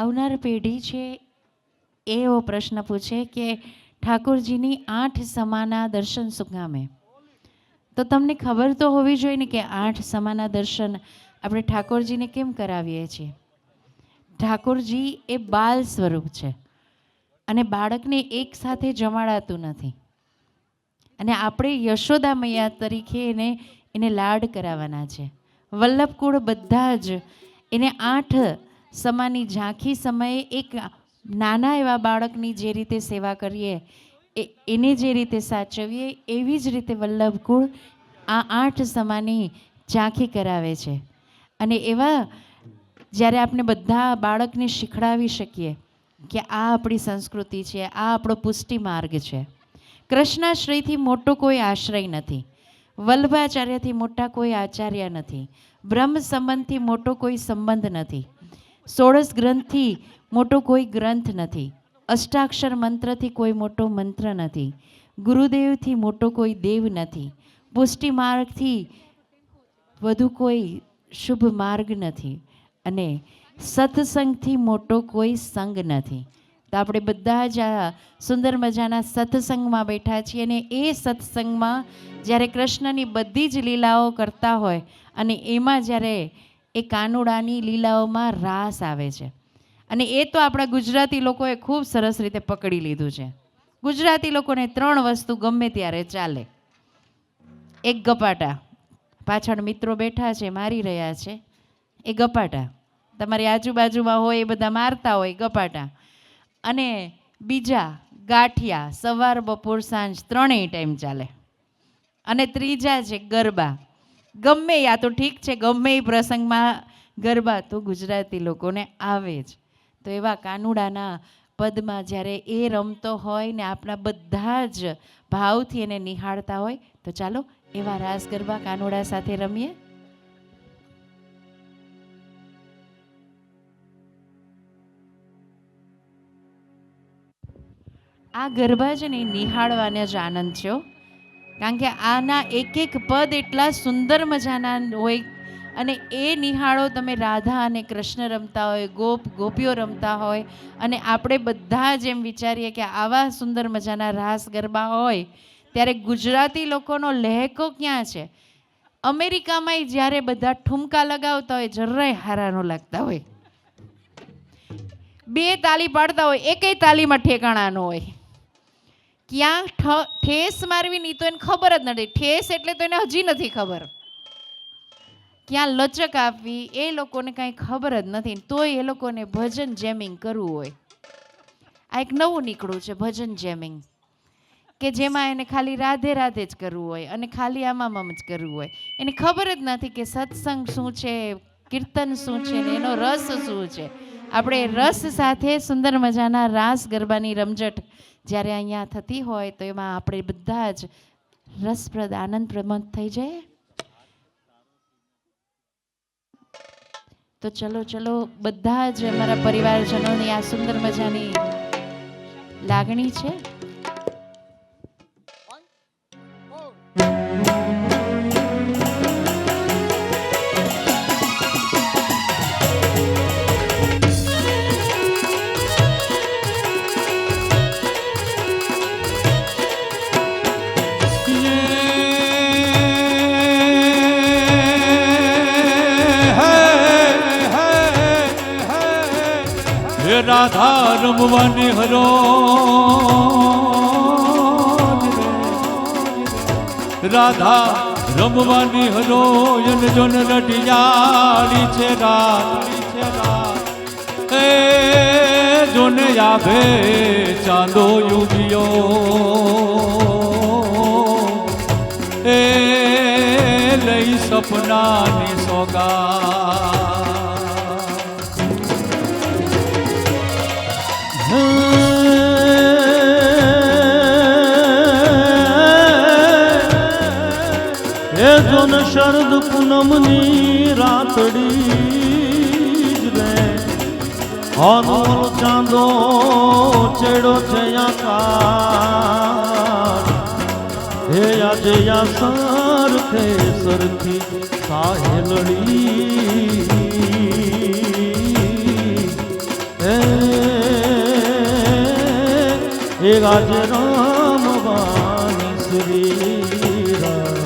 આવનાર પેઢી છે એવો પ્રશ્ન પૂછે કે ઠાકોરજીની 8 સમાના દર્શન શું કામે? તો તમને ખબર તો હોવી જોઈએ ને કે 8 સમાના દર્શન આપણે ઠાકોરજીને કેમ કરાવીએ છીએ. ઠાકોરજી એ બાલ સ્વરૂપ છે અને બાળકને એક સાથે જમાડાતું નથી, અને આપણે યશોદા મૈયા તરીકે એને લાડ કરાવવાના છે. વલ્લભકુળ બધા જ એને 8 સમાની ઝાંખી સમયે એક નાના એવા બાળકની જે રીતે સેવા કરીએ, એને જે રીતે સાચવીએ, એવી જ રીતે વલ્લભકુળ આ 8 સમાની ઝાંખી કરાવે છે. અને એવા જ્યારે આપણે બધા બાળકને શીખડાવી શકીએ કે આ આપણી સંસ્કૃતિ છે, આ આપણો પુષ્ટિ માર્ગ છે. કૃષ્ણાશ્રયથી મોટો કોઈ આશ્રય નથી, વલ્લભાચાર્યથી મોટા કોઈ આચાર્ય નથી, બ્રહ્મ સંબંધથી મોટો કોઈ સંબંધ નથી, 16 ગ્રંથથી મોટો કોઈ ગ્રંથ નથી, અષ્ટાક્ષર મંત્રથી કોઈ મોટો મંત્ર નથી, ગુરુદેવથી મોટો કોઈ દેવ નથી, પુષ્ટિ માર્ગથી વધુ કોઈ શુભ માર્ગ નથી, અને સત્સંગથી મોટો કોઈ સંગ નથી. તો આપણે બધા જ આ સુંદર મજાના સત્સંગમાં બેઠા છીએ, અને એ સત્સંગમાં જ્યારે કૃષ્ણની બધી જ લીલાઓ કરતા હોય અને એમાં જ્યારે એ કાનુડાની લીલાઓમાં રાસ આવે છે, અને એ તો આપણા ગુજરાતી લોકોએ ખૂબ સરસ રીતે પકડી લીધું છે. ગુજરાતી લોકોને 3 વસ્તુ ગમે ત્યારે ચાલે. એક ગપાટા, પાછળ મિત્રો બેઠા છે મારી રહ્યા છે, એ ગપાટા તમારી આજુબાજુમાં હોય એ બધા મારતા હોય ગપાટા. અને બીજા ગાંઠિયા, સવાર બપોર સાંજ 3 ટાઈમ ચાલે. અને ત્રીજા છે ગરબા. ગમે યા તો ઠીક છે, ગમે એ પ્રસંગમાં ગરબા તો ગુજરાતી લોકોને આવે જ. તો એવા કાનુડાના પદમાં જ્યારે એ રમતો હોય ને આપણા બધા જ ભાવથી એને નિહાળતા હોય, તો ચાલો એવા રાસ ગરબા કાનુડા સાથે રમીએ. આ ગરબા છે ને નિહાળવાનો જ આનંદ છે, કારણ કે આના એક એક પદ એટલા સુંદર મજાના હોય, અને એ નિહાળો તમે. રાધા અને કૃષ્ણ રમતા હોય, ગોપીઓ રમતા હોય, અને આપણે બધા જ એમ વિચારીએ કે આવા સુંદર મજાના રાસ ગરબા હોય ત્યારે ગુજરાતી લોકોનો લહેકો ક્યાં છે? અમેરિકામાં જ્યારે બધા ઠુમકા લગાવતા હોય જરાય હારા ન લાગતા હોય, 2 તાલી પાડતા હોય, એકેય તાલીમાં ઠેકાણા ન હોય. ક્યાં ઠેસ મારવી નહીં તો એને ખબર જ નથી, ઠેસ એટલે તો એને હજી નથી ખબર. ક્યાં લચક આપવી એ લોકોને કાંઈ ખબર જ નથી, તોય એ લોકોને ભજન જેમિંગ કરવું હોય. આ એક નવું નીકળ્યું છે ભજન જેમિંગ, કે જેમાં એને ખાલી રાધે રાધે જ કરવું હોય અને ખાલી આમામ જ કરવું હોય. એને ખબર જ નથી કે સત્સંગ શું છે, કીર્તન શું છે, ને એનો રસ શું છે. આપણે રસ સાથે સુંદર મજાના રાસ ગરબાની રમઝટ જ્યારે અહીંયા થતી હોય તો એમાં આપણે બધા જ રસપ્રદ આનંદ પ્રમોદ થઈ જાય. તો ચલો ચલો બધા જ અમારા પરિવારજનોની આ સુંદર મજાની લાગણી છે. રાધા રમવાની હરો, રાધા રમવાની હરો, એન જોન રટિયાળી છે રાત, એ જોને આભે ચાંદો યુગિયો, એ લઈ સપનાની સોગા. જોન શરદ પૂનમની રાતડી જ રે, હાનો ચાંદો ચેડો છે આકાશ, હે આજે સરખે સરખી સાહેલડી, હે એ આજે રમવાની શ્રી રામ.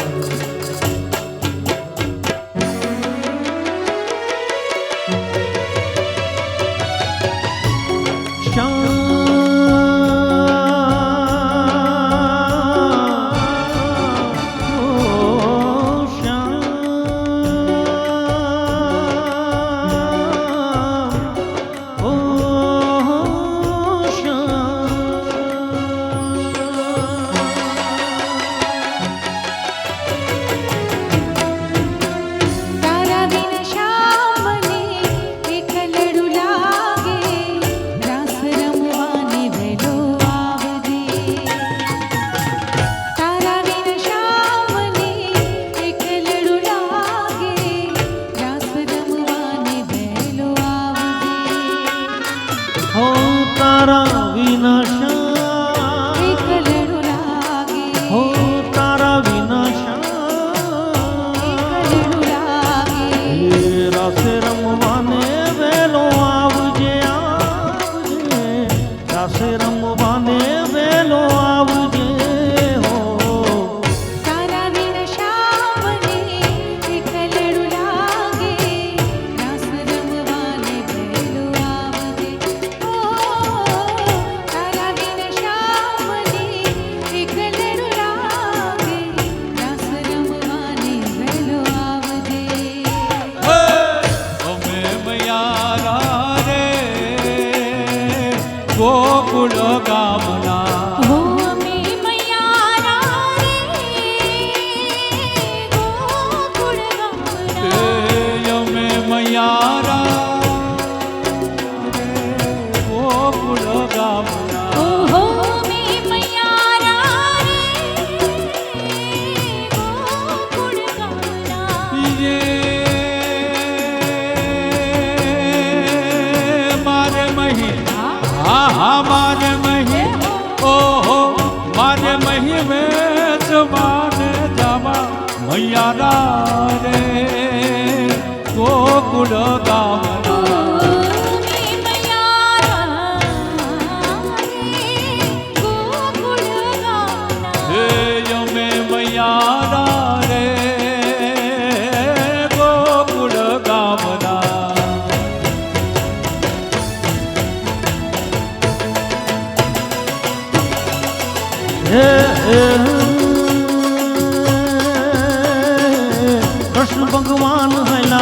ગોકુળ ગામના હો અમે મૈયારા રે ગોકુળ ગામના અમે મૈયારા ગોકુળ ગામના ઓહો અમે મૈયારા રે ગોકુળ ગામના મારે મહી હા મારે મહી ઓહો મારે મહી વેચ માને જાવા મૈયારા રે ગોકુળ ગામના હે અમે મૈયારા રે ગોકુળ ગામના कृष्ण भगवान हैला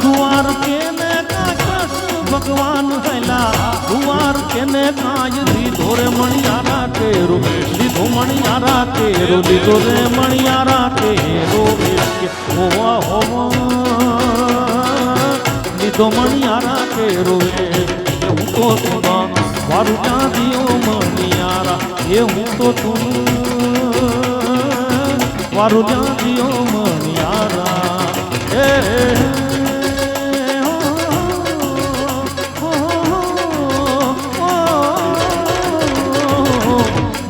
कुंवर के ने का कृष्ण भगवान हैला कुंवर के ने काज लीधो रे मणियारा तेरो लीधो मणियारा तेरो लीधो रे मणियारा तेरो होवा होवा लीधो मणियारा तेरो હું તો તુના વારું ત્યાં દિયો મણિયારા એ હું તો તું વારું ત્યાં દિયો મણિયારા એ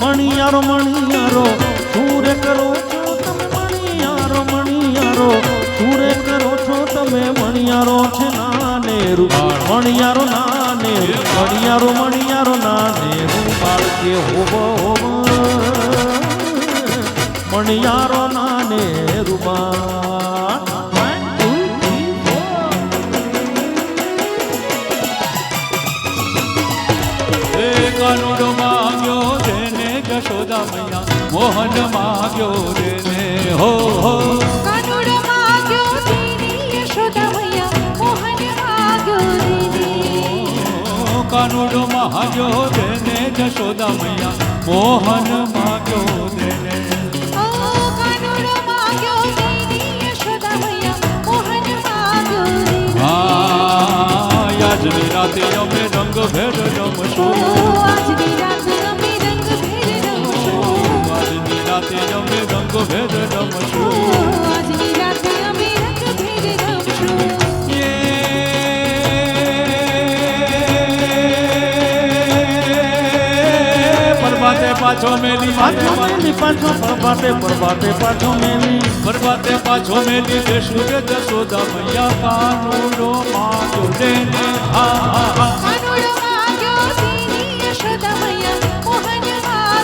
મણિયારો મણિયારો શું રે કરો છો તમે મણિયારો મણિયારો શું રે કરો છો તમે મણિયારો છે નાને રૂપાળ મણિયારો નાને મણિયારો મણિયારો નાને રૂપાળ કે હોવો મણિયારો નાને રૂપાળ કાનુડો માગ્યો તેને જશોદા મૈયા મોહન માગ્યો તેને હો કાનુડો માગ્યો તેની યશોદા મૈયા મોહન માગ્યો તેની કાનુડો માગ્યો તેને જશોદા મૈયા મોહન માગ્યો તેને ઓ કાનુડો માગ્યો તેની યશોદા મૈયા મોહન માગ્યો તેની આજની રાતે અમે રંગ ભેર રમશું આજની રાતે અમે રંગ ભેર રમશું આજની રાતે અમે રંગ ભેર રમશું આજની રાતે અમે રંગ ભેર રમશું પરબાતે પાછો મેલી પાછો પરબાતે પાછો મેલી પરબાતે પાછો મેલી જશું રે જશોદા મૈયા કાનુડો માગ્યો તેને કાનુડો માગ્યો તેની યશોદા મૈયા મોહન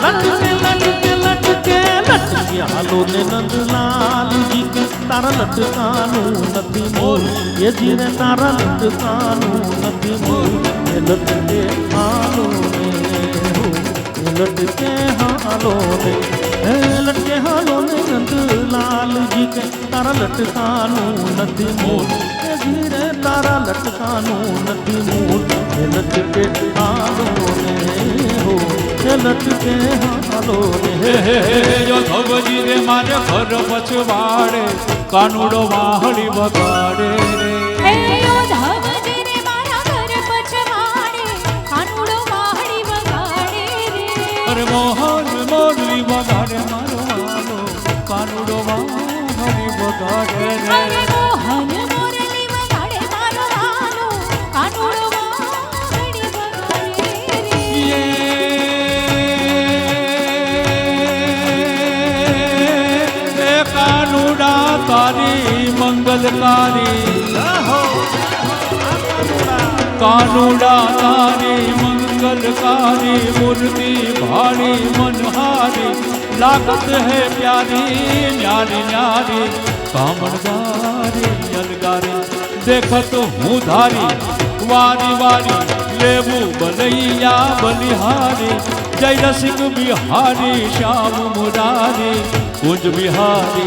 लटके लटके लटके लटके हालो ने नंदलाल जी के तारा लटकानु नथी मोल ये जी रे तारा लटकानु नथी मोल ये लटके हालो ने हो ये लटके हालो ने लटके हालो ने नंदलाल जी के तारा लटकानु नथी मोल ये जी रे तारा लटकानु नथी मोल ये लटके हालो ने हो ये लटके हालो ने જો ધવજી રે મારે ઘર પછવાડે કાનુડો વાહડી વગાડે રે હે ઓ ધવજી રે મારા ઘર પછવાડે કાનુડો વાહડી વગાડે રે અરે મોહન મોરલી વગાડે મારો વાલો કાનુડો વાહડી વગાડે અરે રે મોહન મોરલી વગાડે મારો વાલો કાનુડો વાહડી વગાડે રે એ કાનુડા તારી મંગલકારી કાનુડા તારી મંગલકારી મૂર્તિ ભારી મનહારી लागत है प्यारी न्यारी न्यारी कामणगारी अलगारी देखत हूँ धारी वारी वारी लेबू बलैया बलिहारी जय रसिक बिहारी श्याम मुरारी कुंज बिहारी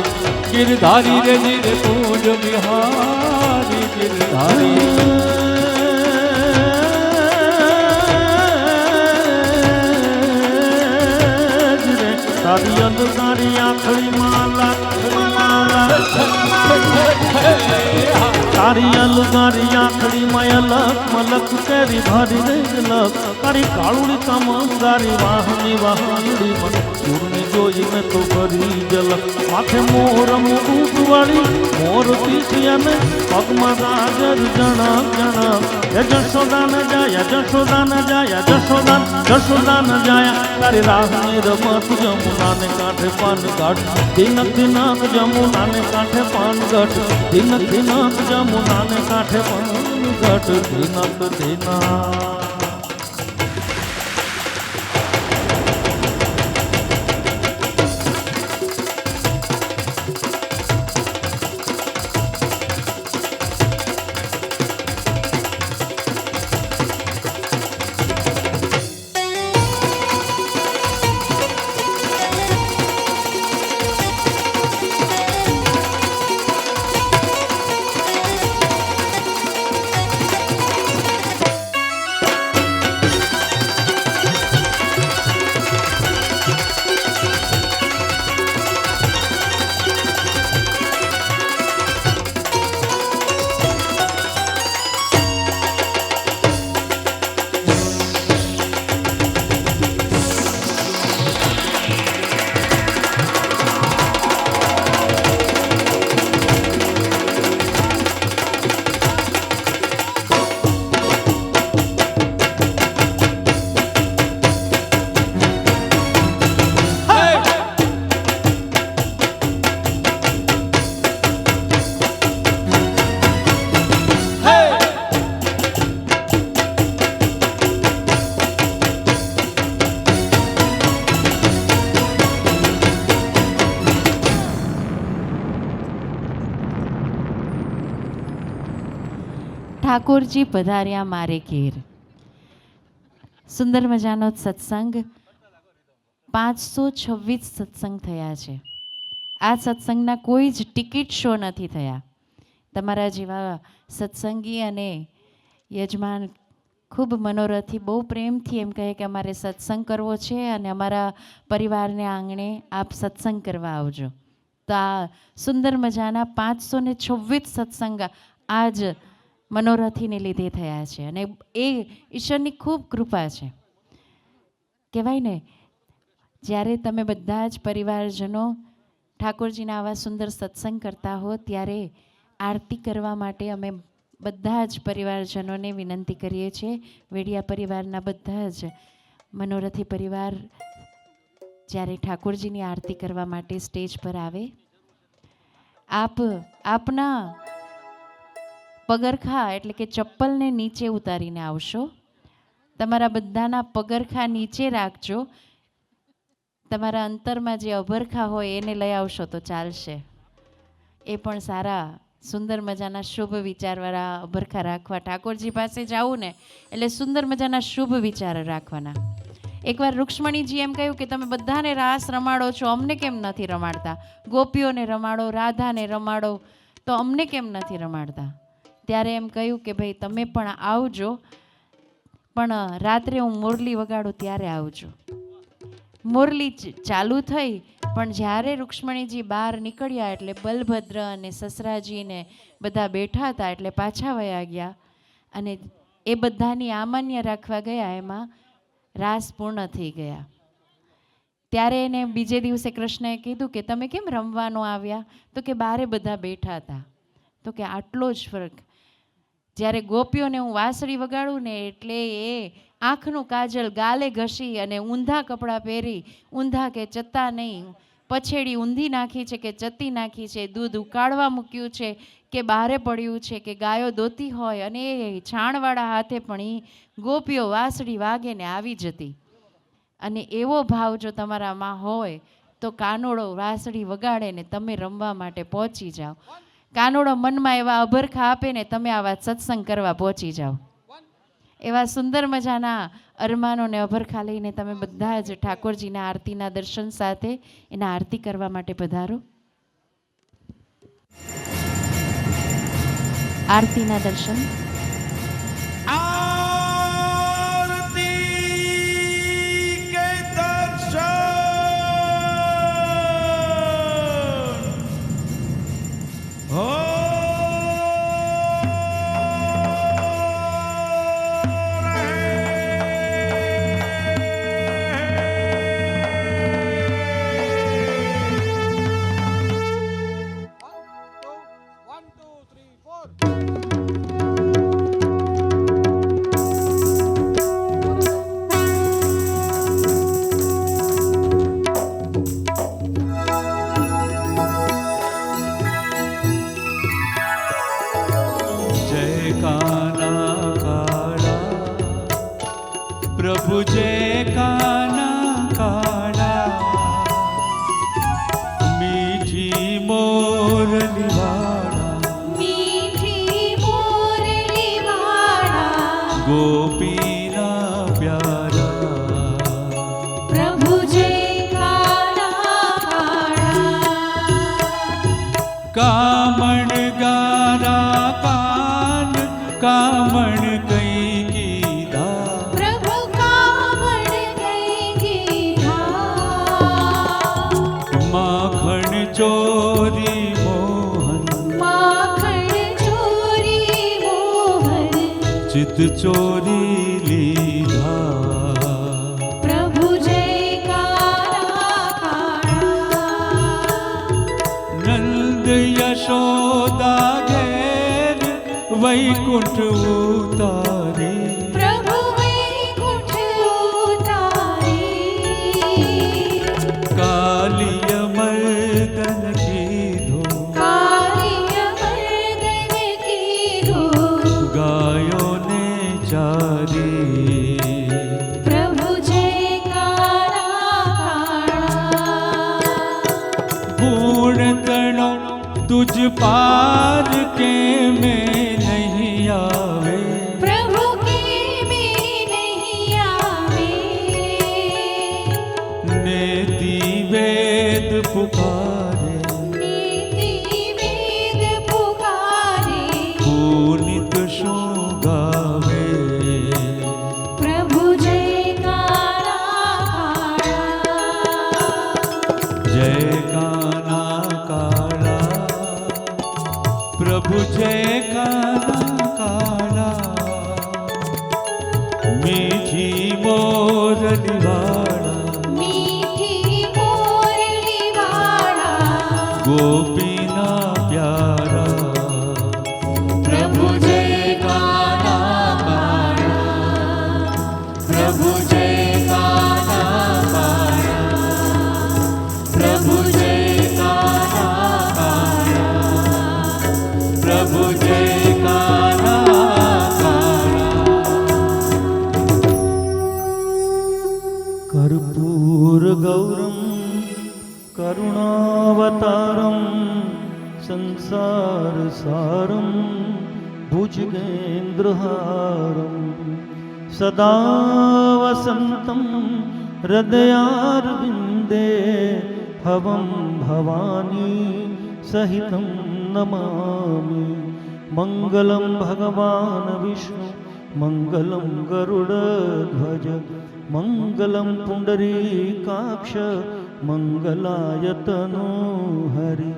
गिरधारी रे गिर कुंज बिहारी गिरधारी तारी अंधकारी आखड़ी माला तारी अलगारी आखड़ी मयलक मलक तेरी भारी लक तारी काळुड़ी कमंगारी वाहनी वाहनी मन चूरनी जोई में तो भरी जलक माथे मोर मुकुट वाली मोर पीछिया में पगमा गाजर जनक जनक ये जशोदान जाया जशोदान जाया जशोदान जशोदान जाया तारी राहनी रमत जमुना ने कांठे पान घाट दिनक दिनक जमुना ने कांठे पान घाट दिनक दिनक जमुना ने कांठे पान घाट दिनक दिनक ઠાકોરજી પધાર્યા મારે ઘેર. સુંદર મજાનો સત્સંગ. 526 સત્સંગ થયા છે. આ સત્સંગના કોઈ જ ટિકિટ શો નથી થયા. તમારા જેવા સત્સંગી અને યજમાન ખૂબ મનોરથી બહુ પ્રેમથી એમ કહે કે અમારે સત્સંગ કરવો છે અને અમારા પરિવારને આંગણે આપ સત્સંગ કરવા આવજો. તો આ સુંદર મજાના 526 સત્સંગ આજ મનોરથીને લીધે થયા છે અને એ ઈશ્વરની ખૂબ કૃપા છે. કહેવાય ને, જ્યારે તમે બધા જ પરિવારજનો ઠાકોરજીના આવા સુંદર સત્સંગ કરતા હો ત્યારે આરતી કરવા માટે અમે બધા જ પરિવારજનોને વિનંતી કરીએ છીએ. વેડિયા પરિવારના બધા જ મનોરથી પરિવાર જ્યારે ઠાકોરજીની આરતી કરવા માટે સ્ટેજ પર આવે, આપના પગરખા એટલે કે ચપ્પલને નીચે ઉતારીને આવશો. તમારા બધાના પગરખા નીચે રાખજો. તમારા અંતરમાં જે અભરખા હોય એને લઈ આવશો તો ચાલશે. એ પણ સારા સુંદર મજાના શુભ વિચારવાળા અભરખા રાખવા. ઠાકોરજી પાસે જાવું ને એટલે સુંદર મજાના શુભ વિચાર રાખવાના. એકવાર રૂક્ષ્મણીજી એમ કહ્યું કે તમે બધાને રાસ રમાડો છો, અમને કેમ નથી રમાડતા? ગોપીઓને રમાડો, રાધાને રમાડો, તો અમને કેમ નથી રમાડતા? ત્યારે એમ કહ્યું કે ભાઈ તમે પણ આવજો, પણ રાત્રે હું મુરલી વગાડું ત્યારે આવજો. મુરલી ચાલુ થઈ, પણ જ્યારે રૂક્ષ્મણીજી બહાર નીકળ્યા એટલે બલભદ્ર અને સસરાજીને બધા બેઠા હતા એટલે પાછા વયા ગયા અને એ બધાની આમાન્ય રાખવા ગયા, એમાં રાસ પૂર્ણ થઈ ગયા. ત્યારે એને બીજે દિવસે કૃષ્ણએ કીધું કે તમે કેમ રમવાનો આવ્યા? તો કે બારે બધા બેઠા હતા. તો કે આટલો જ ફરક. જ્યારે ગોપીઓને હું વાંસળી વગાડું ને એટલે એ આંખનું કાજલ ગાલે ઘસી અને ઊંધા કપડાં પહેરી, ઊંધા કે ચત્તા નહીં, પછેડી ઊંધી નાખી છે કે ચત્તી નાખી છે, દૂધ ઉકાળવા મૂક્યું છે કે બહારે પડ્યું છે કે ગાયો દોતી હોય, અને એ છાણવાળા હાથે પણ એ ગોપીઓ વાંસળી વાગે ને આવી જતી. અને એવો ભાવ જો તમારામાં હોય તો કાનોડો વાંસળી વગાડે ને તમે રમવા માટે પહોંચી જાઓ. કાનોડો મનમાં એવા અભરખા આપે ને તમે આવા સત્સંગ કરવા પહોંચી જાઓ. એવા સુંદર મજાના અરમાનોને અભરખા લઈને તમે બધા જ ઠાકોરજીના આરતીના દર્શન સાથે એના આરતી કરવા માટે પધારો. આરતીના દર્શન. प्रभु जय काना काला, मीठी मोरली वाला, मीठी मोरली वाला, गोपीना प्यारा. प्रभु जय काना काला, कामण गारा कान कामण कई कीधा, प्रभु कामण कई कीधा, माखण चोरी मोहन, माखण चोरी मोहन, चित चोरी लीधा. प्रभु जय काला काला, नंद यशोदा घेर वैकुंठ उतारे, प्रभु वैकुंठ उतारे, कालिय मर्दन कीधो, कालिय मर्दन कीधो, गायों ने चारी. प्रभु जय काला काला, गुण तणो तुझ पार के में नहीं आवे, प्रभु के में नहीं आवे, नेति वेद पुकारे, नीति वेद पुकारे, पुनित शो गावे. प्रभु जय काला काला, जय काना काला, प्रभु जय काना काला, मीठी मोरली वाला, मीठी मोरली वाला, गोपीना प्यारा. प्रभु जय काला काला, प्रभु जय काला काला, प्रभु जय काला काला, प्रभु जय काना काला. कर्पूर गौरम संसार सारं भुजगेन्द्रहारं सदा वसन्तं हृदयारविन्दे भवं भवानी सहितं नमामि। मङ्गलं भगवान् विष्णु मङ्गलं गरुडध्वज मङ्गलं पुण्डरीकाक्ष मङ्गलायतनो हरि।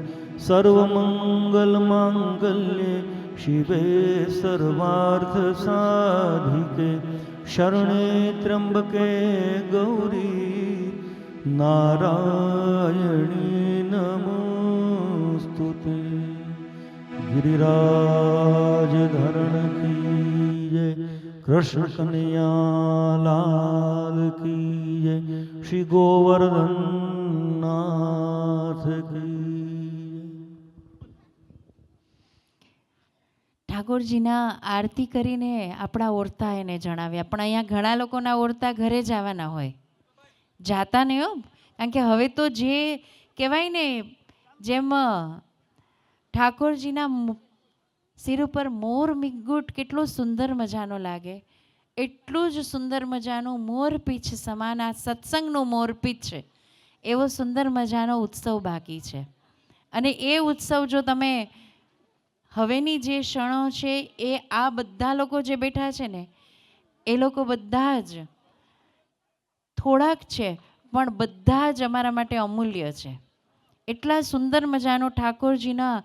सर्वमङ्गलमाङ्गल्ये शिवे सर्वार्थसाधिके शरणे त्र्यम्बके गौरी नारायणी नमोस्तुते। गिरिराज धरण की जय, कृष्ण कन्हैया लाल की जय, श्री गोवर्धन नाथ की। ઠાકોરજીના આરતી કરીને આપણા ઓરતા એને જણાવ્યા, પણ અહીંયા ઘણા લોકોના ઓરતા ઘરે જવાના હોય, જાતા નહીં હો, કારણ કે હવે તો જે કહેવાય ને જેમ ઠાકોરજીના સિર ઉપર મોર મિગુટ કેટલો સુંદર મજાનો લાગે, એટલું જ સુંદર મજાનું મોરપીંછ સમાન આ સત્સંગનું મોરપીંછ છે એવો સુંદર મજાનો ઉત્સવ બાકી છે. અને એ ઉત્સવ જો તમે હવેની જે ક્ષણો છે એ આ બધા લોકો જે બેઠા છે ને એ લોકો બધા જ થોડાક છે પણ બધા જ અમારા માટે અમૂલ્ય છે. એટલા સુંદર મજાનો ઠાકોરજીના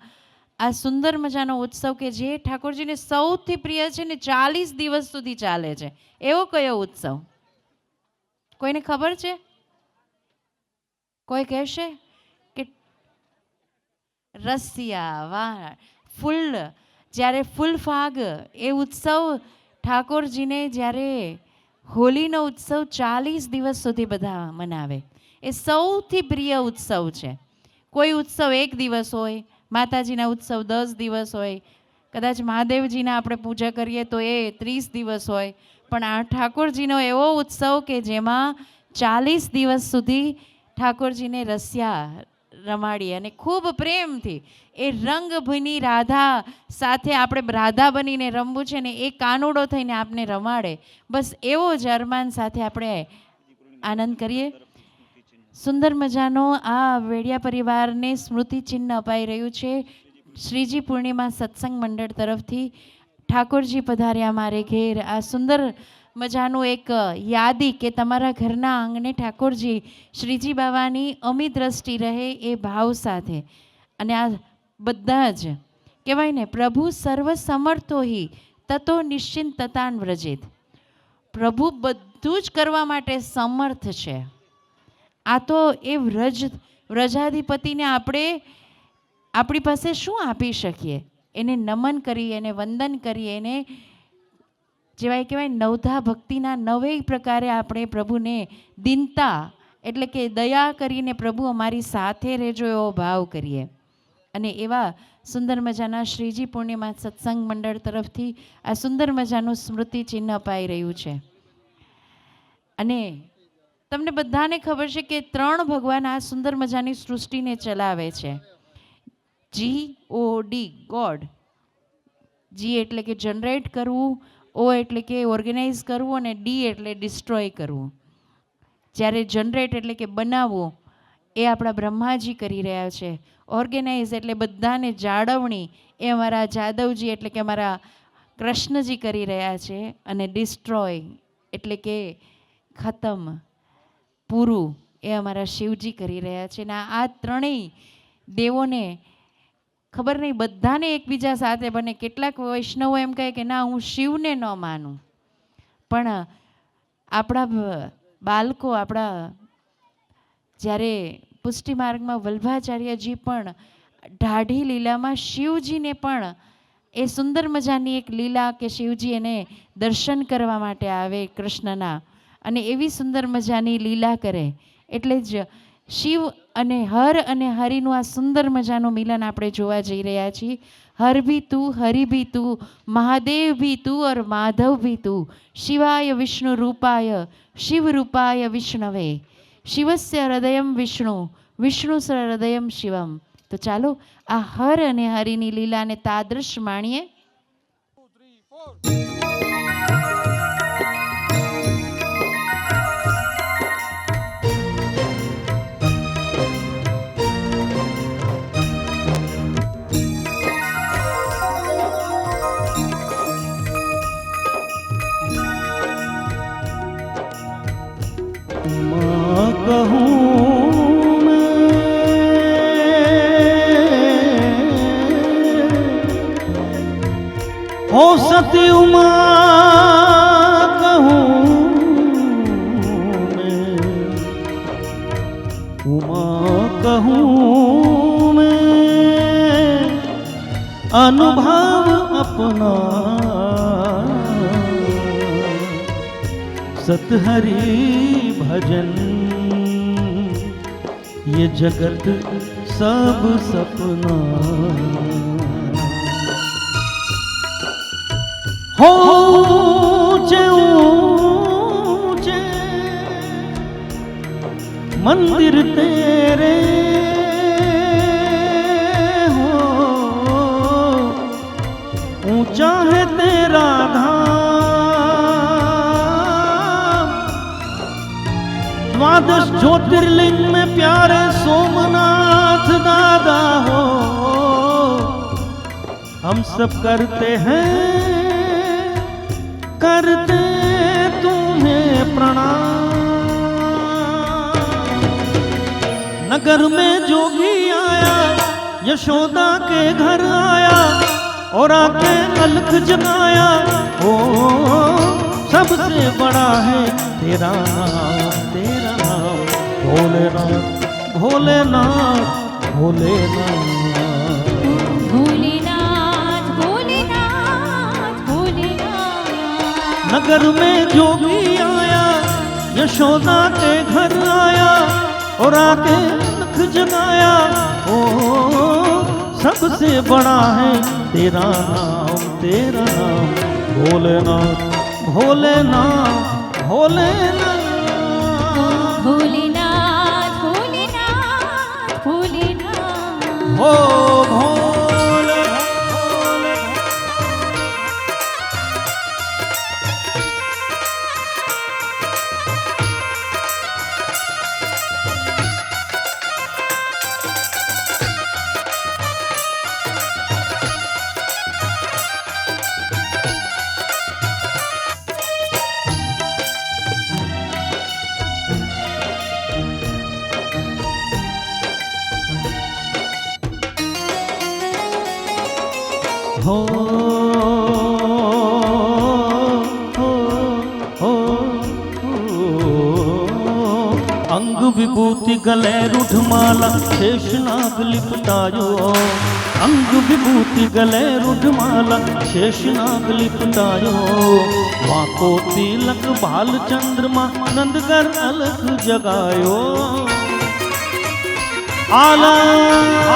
આ સુંદર મજાનો ઉત્સવ કે જે ઠાકોરજીને સૌથી પ્રિય છે ને 40 દિવસ સુધી ચાલે છે. એવો કયો ઉત્સવ? કોઈને ખબર છે? કોઈ કહેશે કે રસિયા? વાહ! ફૂલ, જ્યારે ફૂલ ફાગ એ ઉત્સવ ઠાકોરજીને જ્યારે હોલીનો ઉત્સવ 40 દિવસ સુધી બધા મનાવે એ સૌથી પ્રિય ઉત્સવ છે. કોઈ ઉત્સવ 1 દિવસ હોય, માતાજીના ઉત્સવ 10 દિવસ હોય, કદાચ મહાદેવજીના આપણે પૂજા કરીએ તો એ 30 દિવસ હોય, પણ આ ઠાકોરજીનો એવો ઉત્સવ કે જેમાં 40 દિવસ સુધી ઠાકોરજીને રસિયા રમાડીએ અને ખૂબ પ્રેમથી એ રંગભૂની રાધા સાથે આપણે રાધા બનીને રમવું છે ને એ કાનુડો થઈને આપને રમાડે, બસ એવો જ અરમાન સાથે આપણે આનંદ કરીએ. સુંદર મજાનો આ વેડિયા પરિવારને સ્મૃતિ ચિહ્ન અપાઈ રહ્યું છે શ્રીજી પૂર્ણિમા સત્સંગ મંડળ તરફથી. ઠાકોરજી પધાર્યા મારે ઘેર, આ સુંદર મજાનું એક યાદી કે તમારા ઘરના આંગણે ઠાકોરજી શ્રીજી બાવાની અમી દ્રષ્ટિ રહે એ ભાવ સાથે. અને આ બધા જ કહેવાય ને પ્રભુ સર્વ સમર્થો હિ તતો નિશ્ચિંતતાન વ્રજેત. પ્રભુ બધું જ કરવા માટે સમર્થ છે. આ તો એ વ્રજાધિપતિને આપણે આપણી પાસે શું આપી શકીએ? એને નમન કરી, એને વંદન કરી, એને જેવાય કહેવાય નવધા ભક્તિના 9 પ્રકારે આપણે પ્રભુને દીનતા એટલે કે દયા કરીને પ્રભુ અમારી સાથે રહેજો એવો ભાવ કરીએ. અને એવા સુંદર મજાના શ્રીજી પૂર્ણિમા સત્સંગ મંડળ તરફથી આ સુંદર મજાનું સ્મૃતિ ચિહ્ન અપાઈ રહ્યું છે. અને તમને બધાને ખબર છે કે 3 ભગવાન આ સુંદર મજાની સૃષ્ટિને ચલાવે છે. GOD God. જી એટલે કે જનરેટ કરવું, ઓ એટલે કે ઓર્ગેનાઇઝ કરવું અને ડી એટલે ડિસ્ટ્રોય કરવું. જ્યારે જનરેટ એટલે કે બનાવવું એ આપણા બ્રહ્માજી કરી રહ્યા છે. ઓર્ગેનાઇઝ એટલે બધાને જાળવણી એ અમારા જાદવજી એટલે કે અમારા કૃષ્ણજી કરી રહ્યા છે. અને ડિસ્ટ્રોય એટલે કે ખતમ, પૂરું એ અમારા શિવજી કરી રહ્યા છે. ને આ ત્રણેય દેવોને ખબર નહીં બધાને એકબીજા સાથે બને. કેટલાક વૈષ્ણવો એમ કહે કે ના હું શિવને ન માનું, પણ આપણા બાળકો આપણા જ્યારે પુષ્ટિ માર્ગમાં વલ્ભાચાર્યજી પણ ઢાઢી લીલામાં શિવજીને પણ એ સુંદર મજાની એક લીલા કે શિવજી એને દર્શન કરવા માટે આવે કૃષ્ણના અને એવી સુંદર મજાની લીલા કરે. એટલે જ શિવ અને હર અને હરિનું આ સુંદર મજાનું મિલન આપણે જોવા જઈ રહ્યા છીએ. હર ભી તું, હરિ ભી તું, મહાદેવ ભી તું ઓર માધવ ભી તું, શિવાય વિષ્ણુ રૂપાય શિવ રૂપાય વિષ્ણવે, શિવસ્ય હૃદયમ વિષ્ણુ વિષ્ણુ હૃદયમ શિવમ, તો ચાલો આ હર અને હરિની લીલાને તાદૃશ માણીએ. कहूँ हो सती उमा कहूँ मैं, उमा कहूँ मैं अनुभव अपना सतहरि भजन ये जगत सब सपना हो ऊंचे ऊंचे मंदिर तेरे हो, ऊंचा है तेरा धाम, द्वादश ज्योतिर्लिंग में प्यारे सोमनाथ दादा हो, हम सब करते हैं करते तुम्हें प्रणाम। नगर में जोगी आया यशोदा के घर आया और आके अलख जगाया, ओ सबसे बड़ा है तेरा नाम, तेरा नाम भोलेनाथ भोलेनाथ भोलेनाथ। भोलेनाथ भोलेनाथ भोलेनाथ। नगर में जोगी आया यशोदा के घर आया और आके अलख जगाया, ओ सबसे बड़ा है तेरा नाम, तेरा नाम भोलेनाथ भोलेनाथ भोलेनाथ। भोलेनाथ भोलेनाथ भोलेनाथ। हो भोले भोले। हो अंग विभूति गले रुढ़माला शेषनाग लिपटायो, अंग विभूति गले रुढ़माला शेषनाग लिपटायो, वाको तिलक भाल चंद्रमा नंदगर अलख जगायो, आला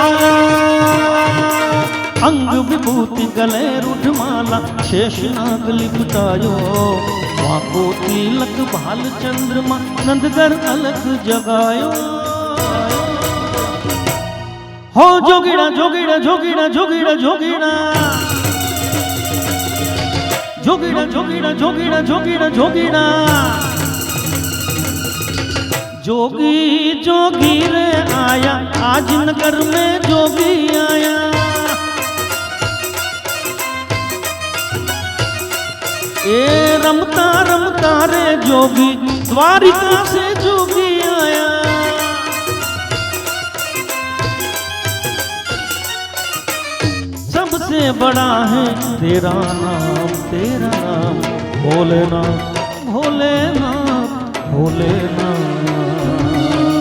आला अंग विभूति गले रुढ़माला शेषनाग लिपटायो, वाको तिलक भाल चंद्रमा नंदगर अलख जगायो। हो जोगीड़ा जोगीड़ा जोगीड़ा जोगीड़ा जोगीड़ा जोगीड़ा जोगीड़ा जोगीड़ा जोगीड़ा जोगीड़ा जोगी जोगी रे आया आज नगर में जोगी आया, ए रमता रमता रे जोगी द्वारिका से जोगी आया, सबसे बड़ा है तेरा नाम, तेरा नाम भोलेनाथ भोलेनाथ भोलेनाथ।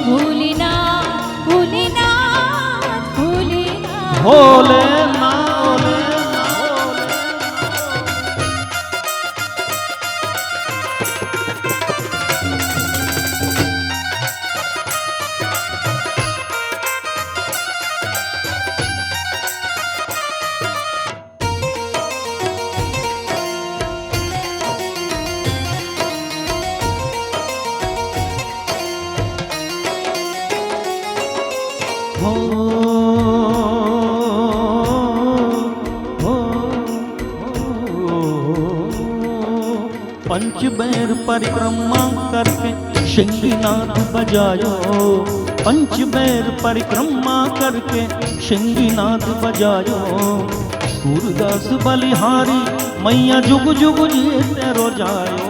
भोलेनाथ भोलेनाथ भोलेनाथ। भोलेनाथ हो पंचबैर परिक्रमा करके शिंगीनाथ बजायो, पंचबैर परिक्रमा करके शिंगीनाथ बजायो। सूरदास बलिहारी मैया जुग जुग जी तेरो जायो,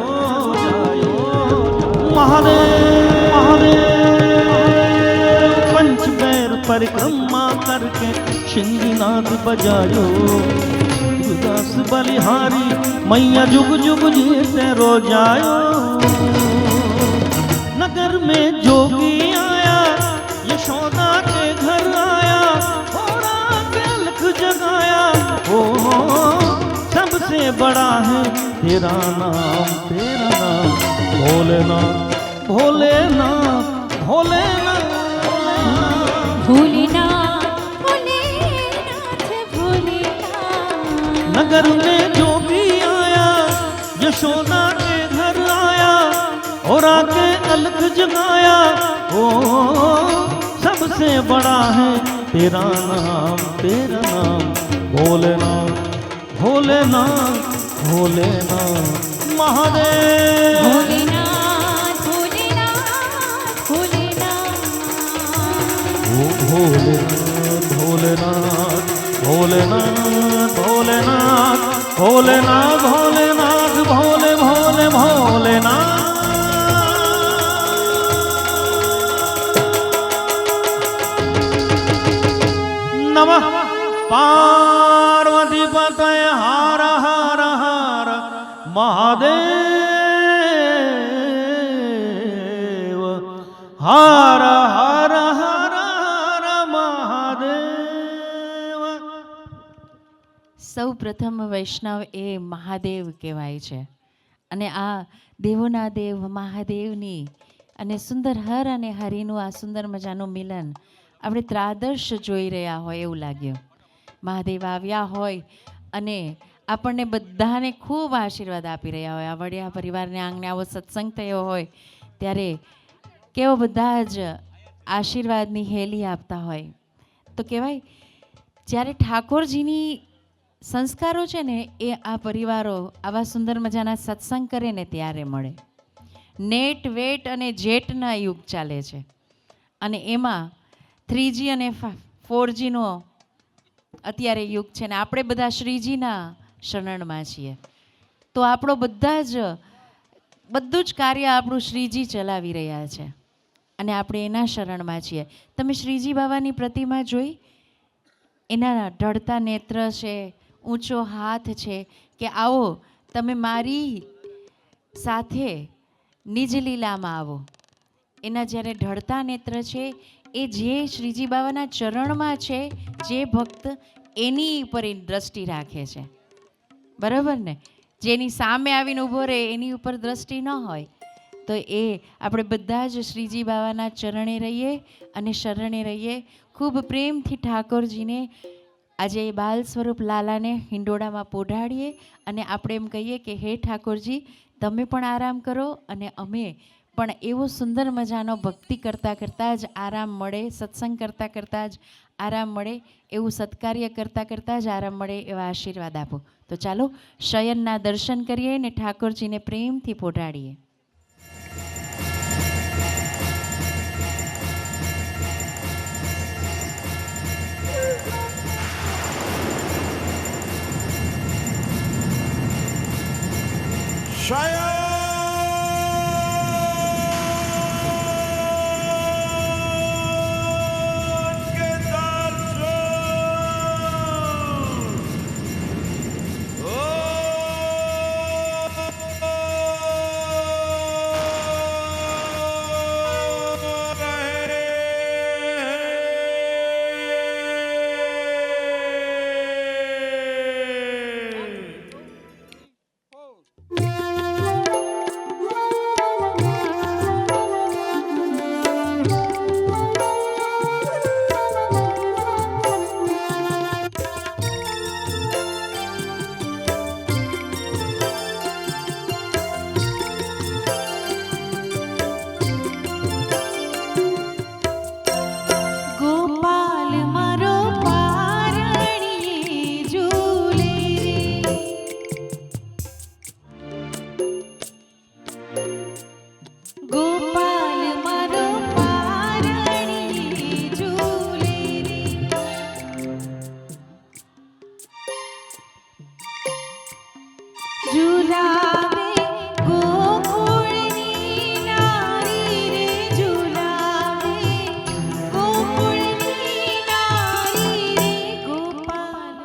महादेव महादेव। पंचबैर परिक्रमा करके शिंगीनाथ बजायो, सूरदास बलिहारी मैया जुग जुग जी तेरो जायो। नगर में जोगी आया, यशोदा के घर आया, थोड़ा तिलक जगाया। ओ सबसे बड़ा है तेरा नाम, तेरा नाम भोलेनाथ, भोलेनाथ, भोलेनाथ। भोलेनाथ भोलेनाथ भोलेनाथ। नगर में जोगी आया, यशोदा के घर आया, और आके अलख जगाया। ओ सबसे बड़ा है तेरा नाम, तेरा नाम भोलेनाथ, भोलेनाथ, भोलेनाथ। महादेव भोलेनाथ भोलेनाथ भोलेनाथ। ओ भोलेनाथ, भोलेनाथ, भोलेनाथ, भोलेनाथ, भोलेनाथ, भोलेनाथ, भोले भोले भोलेनाथ। नमः पार्वती पतये हर हर हर महादेव, हर हर हर हर महादेव। સૌ પ્રથમ વૈષ્ણવ એ મહાદેવ કહેવાય છે અને આ દેવોના દેવ મહાદેવની અને સુંદર હર અને હરિનું આ સુંદર મજાનું મિલન આપણે ત્રાદર્શ જોઈ રહ્યા હોય એવું લાગ્યું. મહાદેવ આવ્યા હોય અને આપણને બધાને ખૂબ આશીર્વાદ આપી રહ્યા હોય. આ વડિયા પરિવારને આંગણે આવો સત્સંગ થયો હોય ત્યારે કેવો બધા જ આશીર્વાદની હેલી આપતા હોય. તો કહેવાય જ્યારે ઠાકોરજીની સંસ્કારો છે ને એ આ પરિવારો આવા સુંદર મજાના સત્સંગ કરે ને ત્યારે મળે. નેટ વેટ અને જેટના યુગ ચાલે છે અને એમાં 3G અને 4Gનો અત્યારે યુગ છે ને આપણે બધા શ્રીજીના શરણમાં છીએ. તો આપણો બધું જ કાર્ય આપણું શ્રીજી ચલાવી રહ્યા છે અને આપણે એના શરણમાં છીએ. તમે શ્રીજી બાવાની પ્રતિમા જોઈ? એના ઢળતા નેત્ર છે, ઊંચો હાથ છે કે આવો તમે મારી સાથે નિજ લીલામાં આવો. એના જ્યારે ઢળતા નેત્ર છે એ જે શ્રીજી બાવાના ચરણમાં છે જે ભક્ત એની ઉપર એ દ્રષ્ટિ રાખે છે. બરાબર ને? જેની સામે આવીને ઊભો રહે એની ઉપર દ્રષ્ટિ ન હોય. તો એ આપણે બધા જ શ્રીજી બાવાના ચરણે રહીએ અને શરણે રહીએ. ખૂબ પ્રેમથી ઠાકોરજીને આજે બાલ સ્વરૂપ લાલાને હિંડોળામાં પોઢાડીએ અને આપણે એમ કહીએ કે હે ઠાકોરજી તમે પણ આરામ કરો અને અમે પણ એવો સુંદર મજાનો ભક્તિ કરતાં કરતાં જ આરામ મળે, સત્સંગ કરતાં કરતાં જ આરામ મળે, એવું સત્કાર્ય કરતાં કરતાં જ આરામ મળે એવા આશીર્વાદ આપો. તો ચાલો શયનના દર્શન કરીએ ને ઠાકોરજીને પ્રેમથી પોઢાડીએ. ઝુલાવે ગોકુળની નારી રે ઝુલાવે ગોકુળની નારી રે ગોપાલ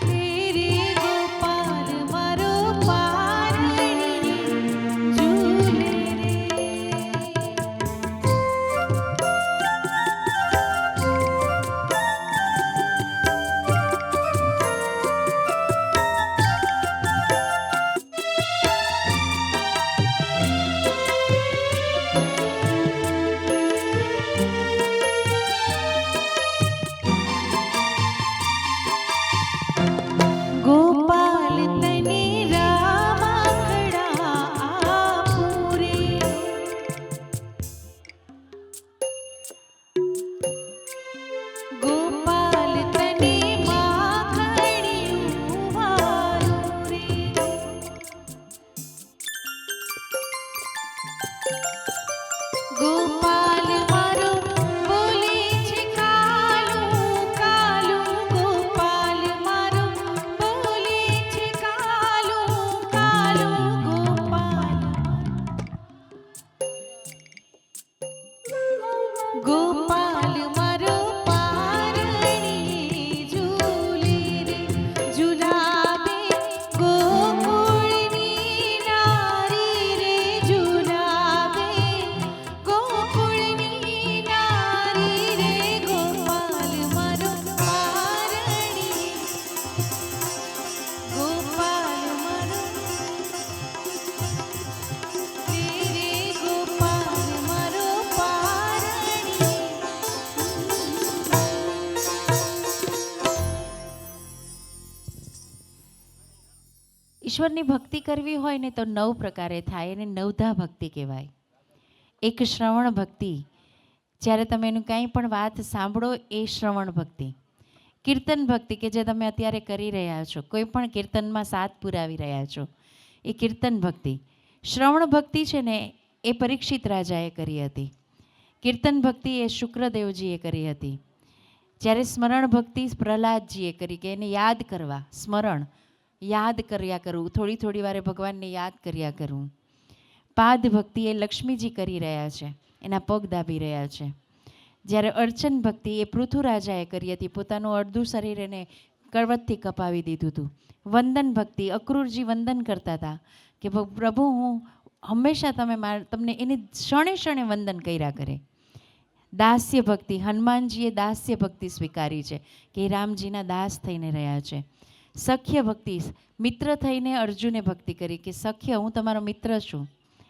રે ગોપાલ મારો પારણી ઝૂલે રે ગોપાલ તને રામખડા આપું રે ગોપાલ તને માખણિયું વાળું રે ગોપાલ મારો બોલે છે કાલું કાલું ગોપાલ મારો બોલે છે કાલું કાલું ગોપાલ મારો પારણી ઝૂલે રે ઝુલાવે ગોકુળની નારી રે ઝુલાવે ગોકુળની નારી રે ગોપાલ મારો પારણી ગોપાલ મારો રે ગોપાલ મારો પારણી ઈશ્વરની ભક્તિ કરવી હોય ને તો 9 પ્રકારે થાય એને નવધા ભક્તિ કહેવાય. એક શ્રવણ ભક્તિ, જ્યારે તમે એનું કાંઈ પણ વાત સાંભળો એ શ્રવણ ભક્તિ. કીર્તન ભક્તિ કે જે તમે અત્યારે કરી રહ્યા છો, કોઈ પણ કીર્તનમાં સાથ પુરાવી રહ્યા છો, એ કીર્તન ભક્તિ. શ્રવણ ભક્તિ છે ને એ પરીક્ષિત રાજાએ કરી હતી. કીર્તન ભક્તિ એ શુક્રદેવજીએ કરી હતી. જ્યારે સ્મરણ ભક્તિ પ્રહલાદજીએ કરી કે એને યાદ કરવા, સ્મરણ યાદ કર્યા કરવું, થોડી થોડી વારે ભગવાનને યાદ કર્યા કરવું. પાદ ભક્તિ એ લક્ષ્મીજી કરી રહ્યા છે, એના પગ દાબી રહ્યા છે. જ્યારે અર્ચન ભક્તિ એ પૃથુરાજાએ કરી હતી, પોતાનું અડધું શરીર એને કળવતથી કપાવી દીધું હતું. વંદન ભક્તિ અક્રૂરજી વંદન કરતા હતા કે પ્રભુ હું હંમેશા તમને એને ક્ષણે ક્ષણે વંદન કર્યા કરે. દાસ્ય ભક્તિ હનુમાનજીએ દાસ્ય ભક્તિ સ્વીકારી છે કે એ રામજીના દાસ થઈને રહ્યા છે. સખ્ય ભક્તિ મિત્ર થઈને અર્જુને ભક્તિ કરી કે સખ્ય હું તમારો મિત્ર છું,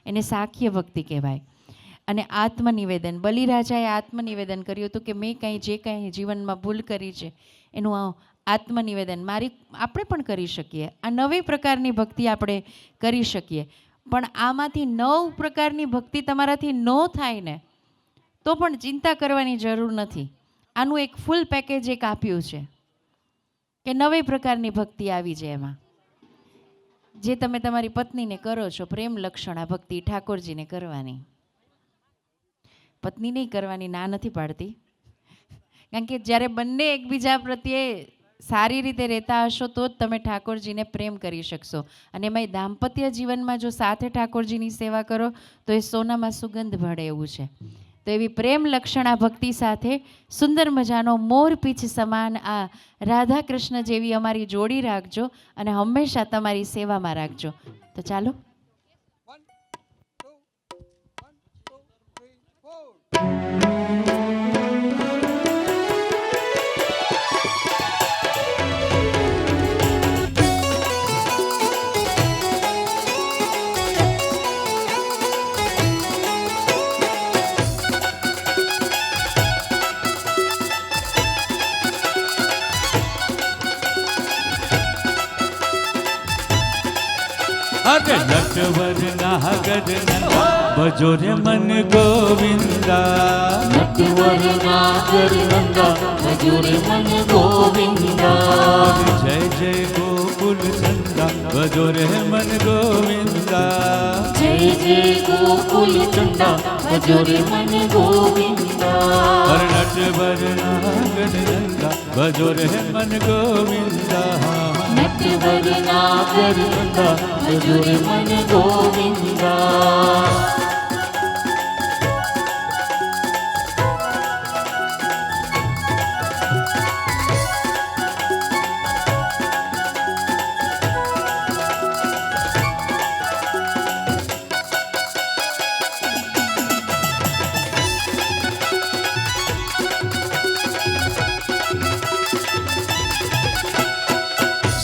એને સાખ્ય ભક્તિ કહેવાય. અને આત્મનિવેદન બલિરાજાએ આત્મનિવેદન કર્યું હતું કે મેં જે કંઈ જીવનમાં ભૂલ કરી છે એનું આત્મનિવેદન આપણે પણ કરી શકીએ. આ 9 પ્રકારની ભક્તિ આપણે કરી શકીએ. પણ આમાંથી 9 પ્રકારની ભક્તિ તમારાથી ન થાય ને તો પણ ચિંતા કરવાની જરૂર નથી. આનું એક ફૂલ પેકેજ એક આપ્યું છે કે 9 પ્રકારની ભક્તિ આવી જાય. એમાં જે તમે તમારી પત્નીને કરો છો પ્રેમ લક્ષણા ભક્તિ ઠાકોરજીને કરવાની. પત્ની નહીં કરવાની ના નથી પાડતી, કારણ કે જ્યારે બંને એકબીજા પ્રત્યે સારી રીતે રહેતા હશો તો જ તમે ઠાકોરજીને પ્રેમ કરી શકશો. અને એમાંય દાંપત્ય જીવનમાં જો સાથે ઠાકોરજીની સેવા કરો તો એ સોનામાં સુગંધ ભળે એવું છે. તો એવી પ્રેમ લક્ષણા ભક્તિ સાથે સુંદર મજાનો મોરપીંછ સમાન આ રાધા કૃષ્ણ જેવી અમારી જોડી રાખજો અને હંમેશા તમારી સેવામાં રાખજો. તો ચાલો अरे नटवर नागर नंदा बजो रे मन गोविंदा, नटवर नागर नंदा बजो रे मन गोविंदा. जय जय गोकुल चंदा बजो रे मन गोविंदा, जय जय गोकुल चंदा बजो रे मन गोविंदा. अरे नटवर नागर नंदा ભજો રે મન ગોવિંદા નટવર નાગર નંદા ભજો રે મન ગોવિંદા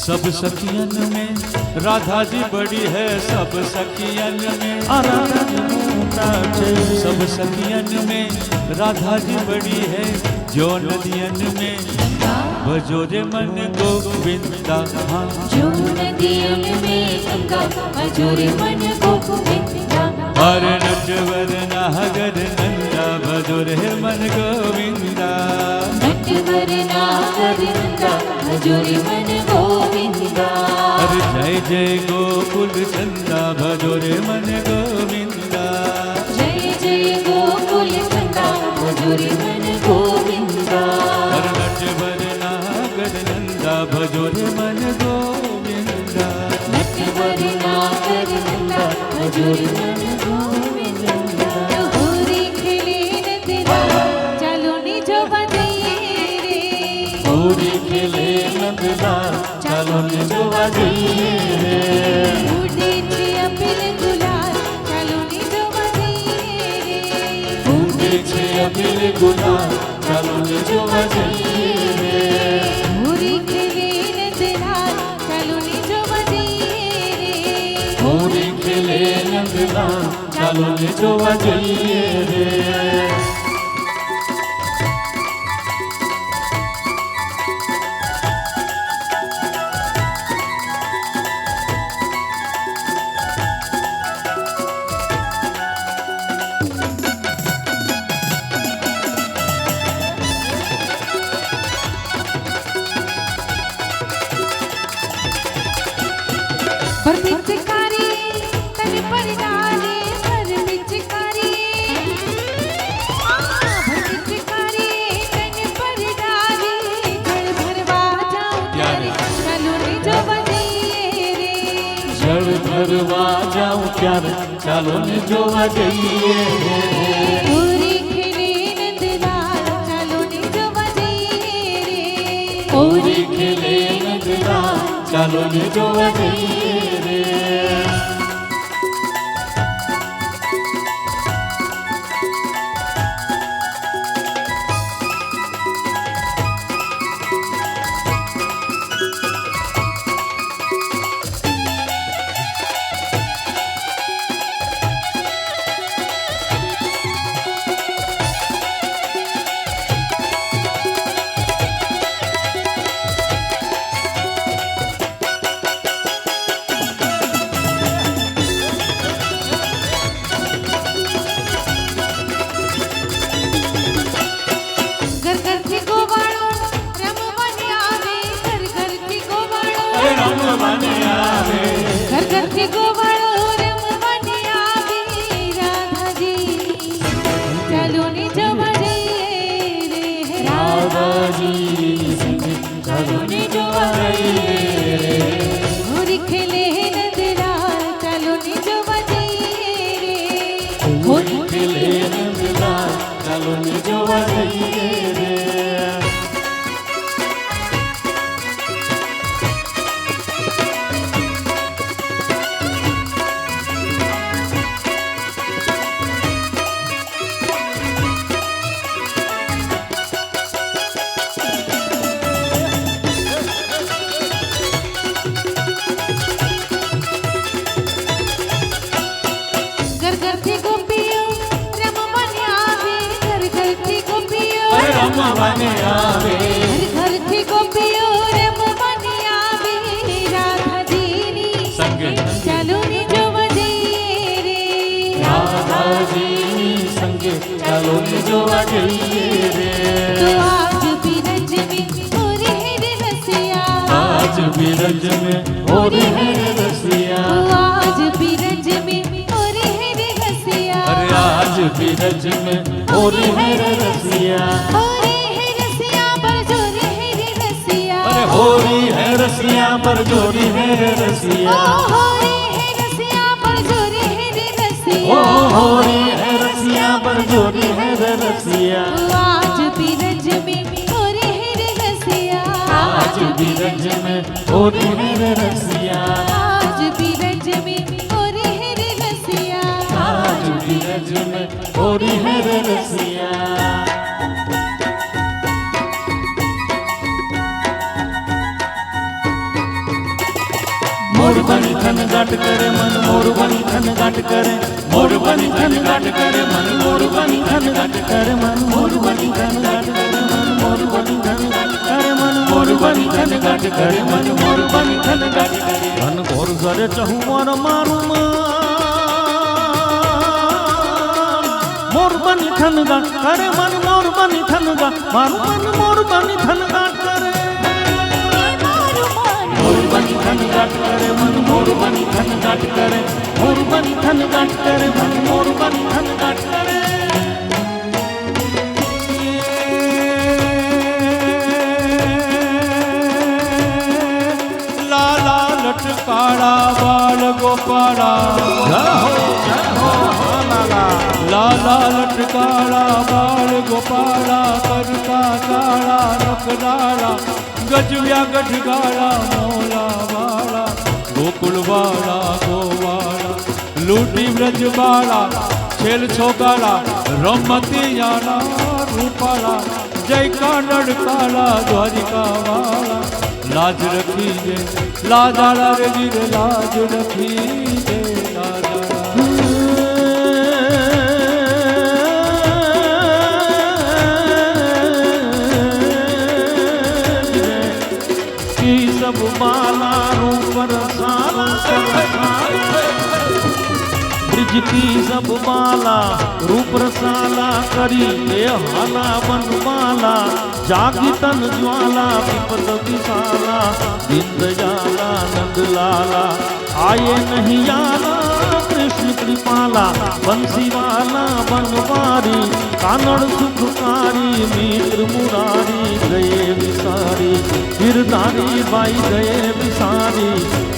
सब सखियन में राधा जी बड़ी है सब सखियन में राधा जी मोटा छे सब सखियन में राधा जी बड़ी है जो नदियन में भजो रे मन गोविंदा जो नदियन में गंगा भजो रे मन गोविंदा हर नटवर नागर नंदा भजो रे मन गोविंदा नटवर नागर नंदा भजो रे मन गोविंदा हर जय जय गोकुल चंदा भजो रे मन गोविंदा जय जय गोकुल चंदा भजो रे मन गोविंदा हर नटवर नागर नंदा भजो रे मन गोविंदा नटवर नागर नंदा भजो रे मन गोविंदा होरी खेले नंदला चालो नी जो बजाइए रे होरी खेले नंदलाल चालो ने जोवा जइए रे उड़े छे अबीर गुलाल चालो नी जो बजाइए रे उड़े छे अबीर गुलाल चालो ने जोवा जइए रे होरी खेले नंदला चालो नी जो बजाइए रे होरी खेले नंदलाल चालो ने जोवा जइए रे पर पिचकारी तन पर डाले पर पिचकारी पर पिचकारी तन पर डाले जल भरवा जाऊं प्यारे चलो नी जो बजाइए रे जल भरवा जाऊं प्यारे चालो ने जोवा जइए रे होरी खेले नंदलाल चालो नी जो बजाइए रे होरी खेले नंदलाल चालो ने जोवा जइए रे घर घर थी गोवाड़ो रमवाने आवे घर घर थी गोवाड़ो रमवाने आवे घर घर थी गोवाड़ो रमवाने आवे राधा जी चलो नी जो बजाइए रे राधा जी चालो ने जोवा जइए रे होरी खेले नंदलाल चलो नी जो बजाइए रे होरी खेले नंदलाल चालो ने जोवा जइए रे घर घर थी गोपियों रमवाने आवे घर घर थी गोपियों रमवाने आवे घर घर थी गोपियों रमवाने आवे राधा जी नी संगे चलो नी जो बजाइए रे राधा जी संगे चालो ने जोवा जइए रे तो आज भी रज में पूरी है रसिया आज भी रज में हो रे रसिया तो आज भी रज में पूरी है रसिया अरे आज भी रज में हो रे रसिया ओरे है रसिया बरजो रे होरी है रसिया पर जोरी है रसिया हो रे है रसिया पर जोरी है रे रसिया होरी है रसिया पर जोरी है रसिया आज भी रज में हो रे है रे रसिया आज भी रज में होरी है रसिया आज भी रज में हो रे है रे रसिया आज भी रज में होरी है रसिया मोर बनी थन गाट करे मन मोर बनी थन गाट करे मोर बनी थन गाट करे मन मोर बनी थन गाट करे मन मोर बनी थन गाट करे मन मोर बनी थन गाट करे मन मोर बनी थन गाट करे मन मोर बनी थन गाट करे मन घोर घरे चहु मोर मारू मोर बनी थन गाट करे मन मोर बनी थन गाट मारू मन मोर बनी थन गाट करे मोर बनी थन गाट करे मन मोर बनी थन गाट करे मोर बनी थन गाट करे मन मोर बनी थन गाट करे लाला लटकाड़ा बाल गोपाला लाला लटकाड़ा बाल गोपाला करता काला रखडाला गजव्या गठगाला मोला वाला गोकुल वाला गोवाला लूटी ब्रज वाला छेल छोगाला रमती याला रूपाला जय का लड़काला द्वारिका वाला लाज रखी जे लाजाला रे वीर लाज रखी जे लाजाला सब बाला रूप रसाला ब्रिज की सब बाला रूप रसाला करी ये हाला बनवाला जागी तन ज्वाला विपद विशाला दिन दयाला नंद लाला आए नहीं आला कृष्ण कृपाला बंसी वाला बनवारी कानड़ सुखकारी मित्र मुरारी गए विसारी गिरधारी बाई गए विसारी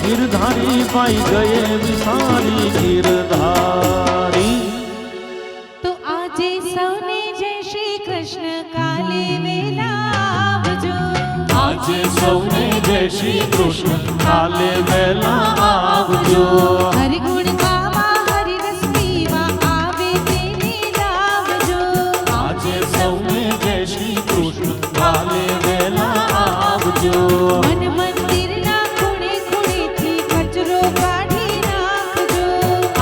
गिरधारी बाई गए विसारी गिरधारी तो आजे सौने जय श्री कृष्ण काले वेला आवजो આજે સૌને જય શ્રી કૃષ્ણ કાલે વહેલા આવજો हरि गुण गावा हरि रस पीवा आवे तेरे लावजो આજે સૌને જય શ્રી કૃષ્ણ કાલે વહેલા આવજો मन मंदिर ना खूणे खूणे थी कचरो काढी नाखजो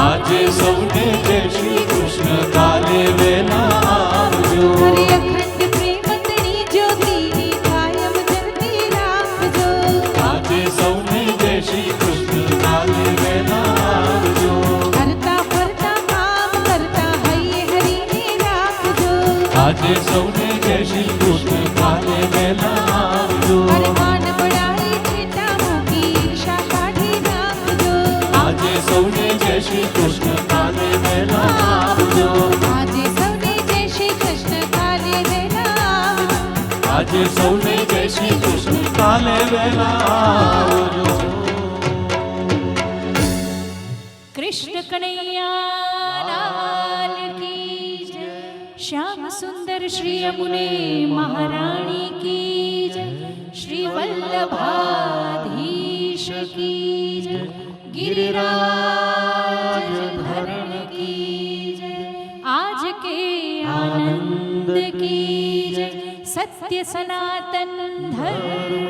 આજે સૌને જય શ્રી કૃષ્ણ કાલે વહેલા આવજો हरि अखंड प्रेम तणी ज्योति नी कायम जलती राखजो આજે સૌને જય શ્રી કૃષ્ણ કાલે વહેલા આવજો करता फरता काम करता हये हरि ने राखजो આજે સૌને જય શ્રી કૃષ્ણ કાલે વહેલા આવજો हरि मान बड़ाई छेटा मूकी ईर्षा काढी नाखजो આજે સૌને જય શ્રી કૃષ્ણ કાલે વહેલા આવજો आजे सौने जय श्री कृष्ण काले वेला आवजो આજે સૌને જય શ્રી કૃષ્ણ કાલે વહેલા આવજો कृष्ण कन्हैया लाल की जय श्याम सुंदर श्री यमुने महारानी की जय श्री वल्लभाधीश की जय गिरिराज धरण की जय आज के आनंद की जय सत्य सनातन धर्म